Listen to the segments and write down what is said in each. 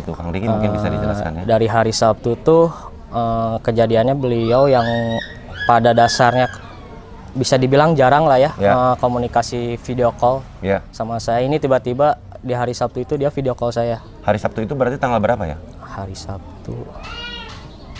itu Kang Diki mungkin bisa dijelaskan ya? Dari hari Sabtu tuh kejadiannya beliau yang pada dasarnya bisa dibilang jarang lah ya, komunikasi video call sama saya. Ini tiba-tiba di hari Sabtu itu dia video call saya. Hari Sabtu itu berarti tanggal berapa ya? Hari Sabtu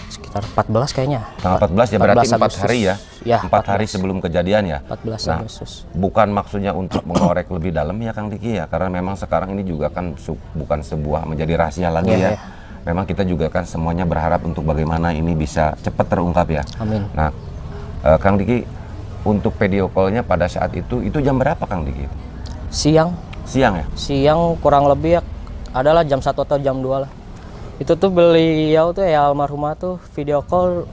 sekitar 14 kayaknya. Tanggal 14 ya, berarti 4 hari ya? Ya, 4 hari sebelum kejadian ya? 14 Agustus. Bukan maksudnya untuk mengorek lebih dalam ya Kang Diki ya, karena memang sekarang ini juga kan bukan sebuah menjadi rahasia lagi ya. Memang kita juga kan semuanya berharap untuk bagaimana ini bisa cepat terungkap ya. Amin. Nah, Kang Diki, untuk video call-nya pada saat itu jam berapa Kang Diki? Siang. Siang ya? Siang kurang lebih ya, adalah jam 1 atau jam 2 lah. Itu tuh beliau tuh ya almarhumah tuh video call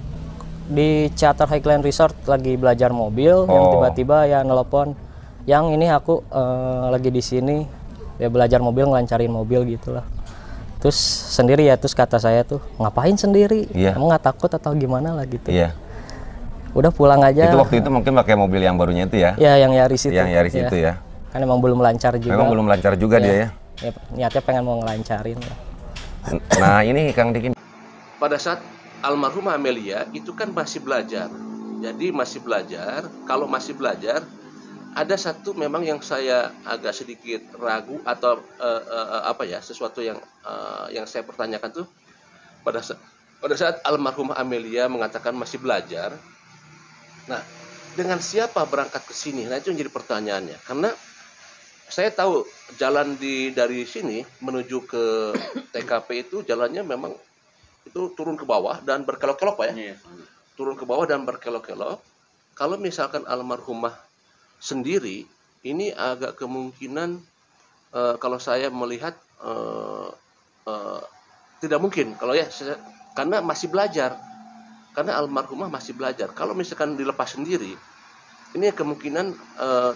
di Charter Highland Resort lagi belajar mobil, yang tiba-tiba ya nelpon, yang ini aku lagi di sini ya belajar mobil, ngelancarin mobil gitulah. Terus sendiri ya, terus kata saya tuh, ngapain sendiri? Emang nggak takut atau gimana lah gitu? Udah pulang aja. Itu waktu itu mungkin pakai mobil yang barunya itu ya? Ya, yang Yaris itu. Yang Yaris itu ya? Kan emang belum lancar juga. Memang belum lancar juga dia ya? Ya, niatnya pengen mau ngelancarin lah. Nah ini Kang Diki. Pada saat almarhumah Amelia itu kan masih belajar. Jadi masih belajar, kalau masih belajar, ada satu memang yang saya agak sedikit ragu atau sesuatu yang saya pertanyakan tuh pada saat almarhumah Amelia mengatakan masih belajar. Nah, dengan siapa berangkat ke sini? Nah, itu yang jadi pertanyaannya. Karena saya tahu jalan dari sini menuju ke TKP itu jalannya memang itu turun ke bawah dan berkelok-kelok Pak ya. Turun ke bawah dan berkelok-kelok. Kalau misalkan almarhumah sendiri, ini agak kemungkinan kalau saya melihat tidak mungkin kalau ya, karena masih belajar, karena almarhumah masih belajar. Kalau misalkan dilepas sendiri, ini kemungkinan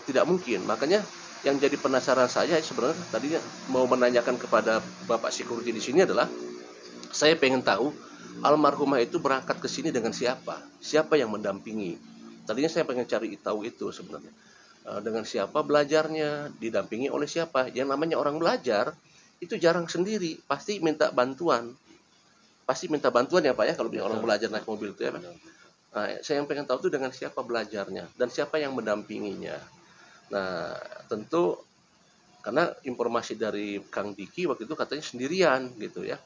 tidak mungkin. Makanya yang jadi penasaran saya sebenarnya tadinya mau menanyakan kepada Bapak Security di sini adalah, saya pengen tahu almarhumah itu berangkat ke sini dengan siapa yang mendampingi. Tadinya saya pengen cari tahu itu sebenarnya. Dengan siapa belajarnya, didampingi oleh siapa. Yang namanya orang belajar itu jarang sendiri, pasti minta bantuan. Pasti minta bantuan ya Pak ya, kalau orang belajar naik mobil itu ya Pak. Nah, saya yang pengen tahu itu dengan siapa belajarnya dan siapa yang mendampinginya. Nah, tentu karena informasi dari Kang Diki waktu itu katanya sendirian gitu ya.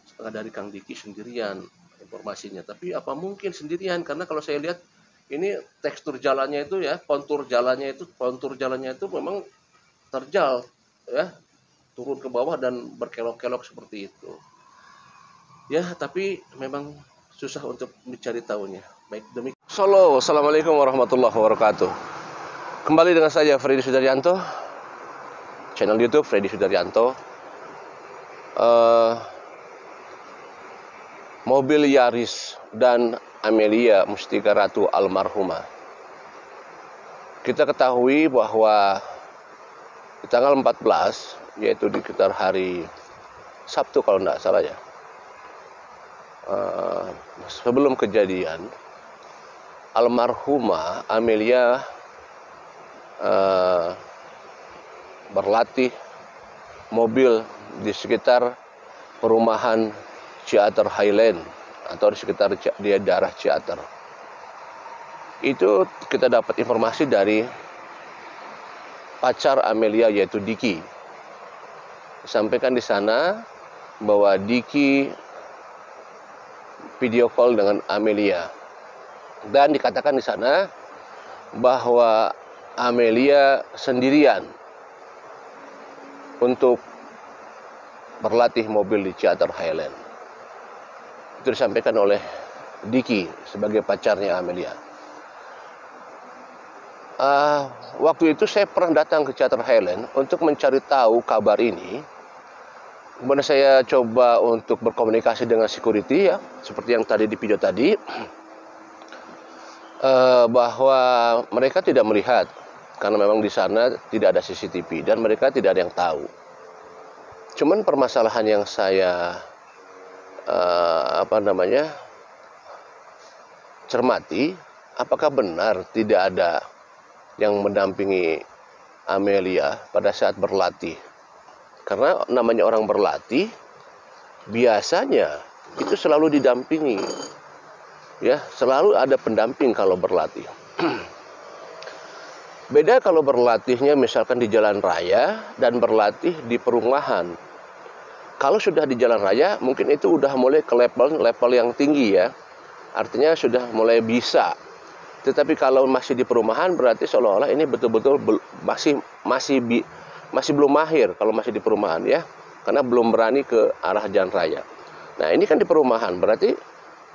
Setengah dari Kang Diki sendirian informasinya. Tapi apa mungkin sendirian, karena kalau saya lihat ini tekstur jalannya itu ya, kontur jalannya itu memang terjal ya, turun ke bawah dan berkelok-kelok seperti itu. Ya, tapi memang susah untuk mencari tahunya. Baik, demikian. Solo, assalamualaikum warahmatullahi wabarakatuh. Kembali dengan saya Freddy Sudaryanto, channel YouTube Freddy Sudaryanto. Mobil Yaris dan Amelia Mustika Ratu almarhumah. Kita ketahui bahwa di tanggal 14, yaitu di sekitar hari Sabtu kalau tidak salah ya, sebelum kejadian, almarhumah Amelia berlatih mobil di sekitar perumahan Charter Highland atau di sekitar di daerah Charter. Itu kita dapat informasi dari pacar Amelia yaitu Diki. Disampaikan di sana bahwa Diki video call dengan Amelia dan dikatakan di sana bahwa Amelia sendirian untuk berlatih mobil di Charter Highland. Itu disampaikan oleh Diki sebagai pacarnya Amelia. Waktu itu saya pernah datang ke Charter Highland untuk mencari tahu kabar ini. Kemudian saya coba untuk berkomunikasi dengan security ya, seperti yang tadi di video tadi, bahwa mereka tidak melihat karena memang di sana tidak ada CCTV dan mereka tidak ada yang tahu. Cuman permasalahan yang saya cermati, apakah benar tidak ada yang mendampingi Amelia pada saat berlatih? Karena namanya orang berlatih biasanya itu selalu didampingi, ya, selalu ada pendamping kalau berlatih. Beda kalau berlatihnya misalkan di jalan raya dan berlatih di perumahan. Kalau sudah di jalan raya, mungkin itu udah mulai ke level yang tinggi ya. Artinya sudah mulai bisa. Tetapi kalau masih di perumahan berarti seolah-olah ini betul-betul masih belum mahir kalau masih di perumahan ya. Karena belum berani ke arah jalan raya. Nah, ini kan di perumahan, berarti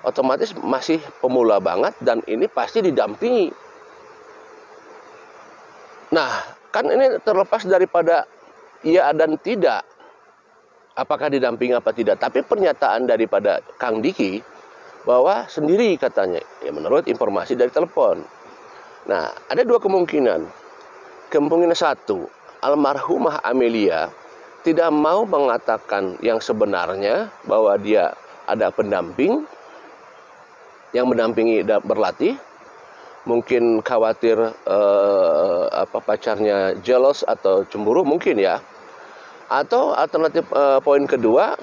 otomatis masih pemula banget dan ini pasti didampingi. Nah, kan ini terlepas daripada iya dan tidak, apakah didampingi apa tidak. Tapi pernyataan daripada Kang Diki bahwa sendiri katanya, ya menurut informasi dari telepon. Nah, ada dua kemungkinan. Kemungkinan satu, almarhumah Amelia tidak mau mengatakan yang sebenarnya bahwa dia ada pendamping yang mendampingi berlatih. Mungkin khawatir pacarnya jealous atau cemburu mungkin ya. Atau alternatif poin kedua,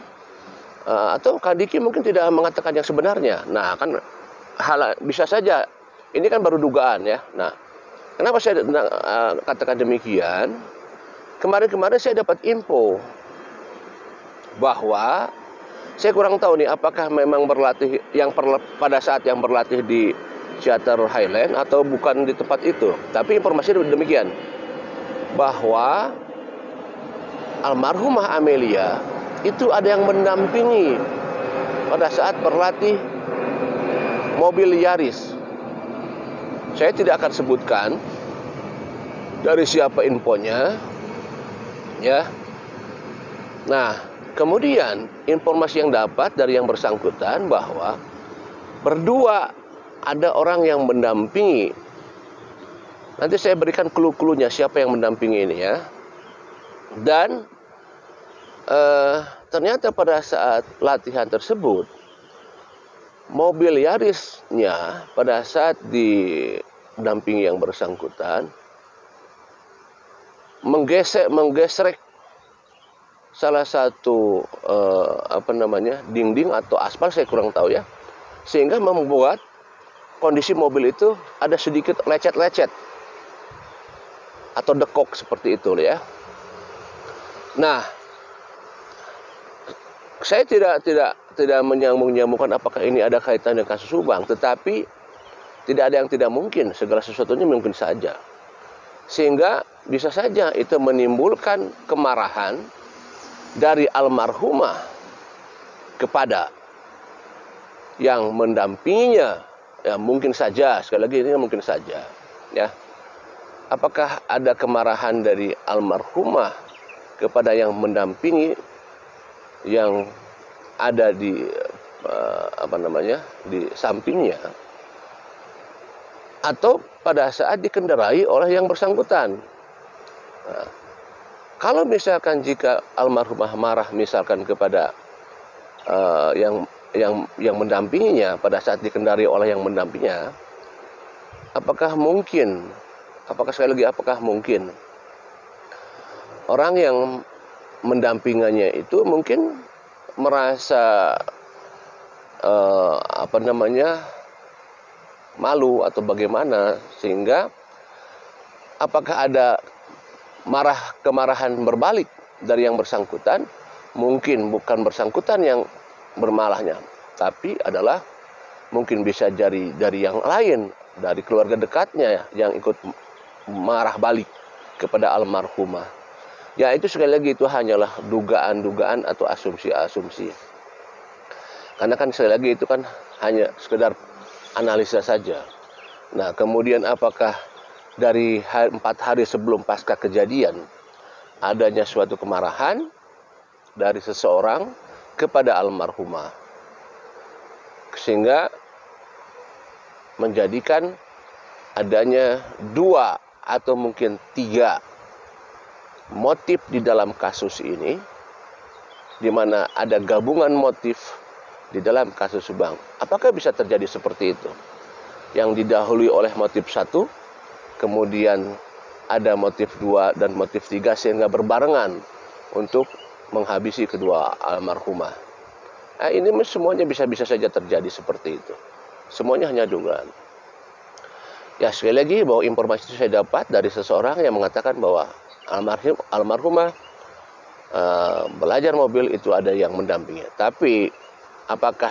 atau Kak Diki mungkin tidak mengatakan yang sebenarnya. Nah, kan bisa saja ini kan baru dugaan ya. Nah, kenapa saya katakan demikian? Kemarin saya dapat info bahwa saya kurang tahu nih apakah memang berlatih pada saat yang berlatih di Theater Highland atau bukan di tempat itu. Tapi informasi demikian bahwa almarhumah Amelia itu ada yang mendampingi pada saat berlatih mobil Yaris. Saya tidak akan sebutkan dari siapa infonya ya. Nah, kemudian informasi yang dapat dari yang bersangkutan bahwa berdua ada orang yang mendampingi. Nanti saya berikan clue-cluenya siapa yang mendampingi ini ya. Dan ternyata pada saat latihan tersebut, mobil Yarisnya pada saat didampingi yang bersangkutan menggesrek salah satu dinding atau aspal, saya kurang tahu ya, sehingga membuat kondisi mobil itu ada sedikit lecet-lecet atau dekok seperti itu ya. Nah, saya tidak menyambung-nyambungkan apakah ini ada kaitan dengan kasus Subang, tetapi tidak ada yang tidak mungkin, segala sesuatunya mungkin saja. Sehingga bisa saja itu menimbulkan kemarahan dari almarhumah kepada yang mendampinginya. Ya, mungkin saja, sekali lagi ini mungkin saja ya. Apakah ada kemarahan dari almarhumah kepada yang mendampingi yang ada di di sampingnya, atau pada saat dikendarai oleh yang bersangkutan. Nah, kalau misalkan jika almarhumah marah misalkan kepada yang mendampinginya pada saat dikendarai oleh yang mendampinginya, apakah mungkin orang yang mendampingannya itu mungkin merasa malu atau bagaimana, sehingga apakah ada kemarahan berbalik dari yang bersangkutan? Mungkin bukan bersangkutan yang bermalahnya, tapi adalah mungkin bisa dari yang lain, dari keluarga dekatnya yang ikut marah balik kepada almarhumah. Ya, itu sekali lagi itu hanyalah dugaan-dugaan atau asumsi-asumsi. Karena kan sekali lagi itu kan hanya sekedar analisa saja. Nah, kemudian apakah dari 4 hari sebelum pasca kejadian adanya suatu kemarahan dari seseorang kepada almarhumah, sehingga menjadikan adanya 2 atau mungkin 3 motif di dalam kasus ini, di mana ada gabungan motif di dalam kasus Subang. Apakah bisa terjadi seperti itu? Yang didahului oleh motif 1, kemudian ada motif 2 dan motif 3 sehingga berbarengan untuk menghabisi kedua almarhumah. Ini semuanya bisa-bisa saja terjadi seperti itu. Semuanya hanya dugaan. Ya sekali lagi bahwa informasi itu saya dapat dari seseorang yang mengatakan bahwa almarhumah belajar mobil itu ada yang mendampingi. Tapi apakah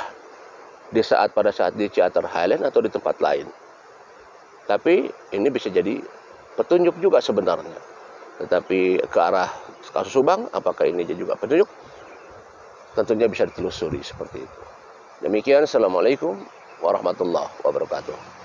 pada saat di Ciater Highland atau di tempat lain? Tapi ini bisa jadi petunjuk juga sebenarnya. Tetapi ke arah kasus Subang, apakah ini juga petunjuk? Tentunya bisa ditelusuri seperti itu. Demikian, Assalamualaikum warahmatullahi wabarakatuh.